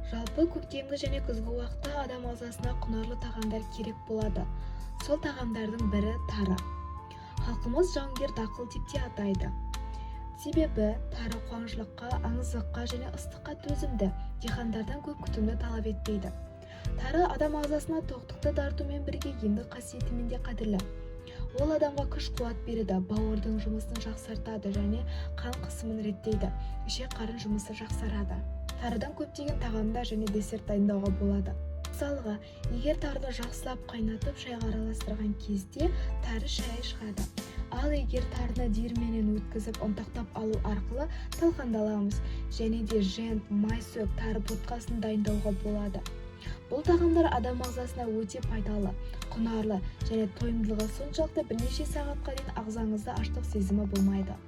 Жалпы көктемгі және күзгі уақытта адам ағзасына құнарлы тағамдар керек болады. Сол тағамдардың бірі тары. Халқымыз жауынгер дақыл деп те атайды. Себебі тары қуаңшылыққа, аңыздыққа және ыстыққа төзімді, диқандардан көп күтімді талап етпейді. Тары адам ағзасына тоқтықты тартумен бірге емдік қасиетімен де қадірлі. Ол адамға күш-қуат береді, бауырдың жұмысын жақсартады және қан қысымын реттейді. Ішек-қарын жұмысы жақсарады. Тарыдан көптеген тағамдар және десерт дайындауға болады. Мысалға, егер тарыны жақсылап қайнатып шайға араластырған кезде тары шайы шығады. Ал егер тарыны диірменнен өткізіп ұнтақтап алу арқылы талқандаламыз және де жент, майсөк, тары ботқасын дайындауға болады. Бұл тағамдар адам ағзасына өте пайдалы, құнарлы және тойымдылығы соншалықты бірнеше сағатқа дейін ағзаңызда аштық сезімі болмайды.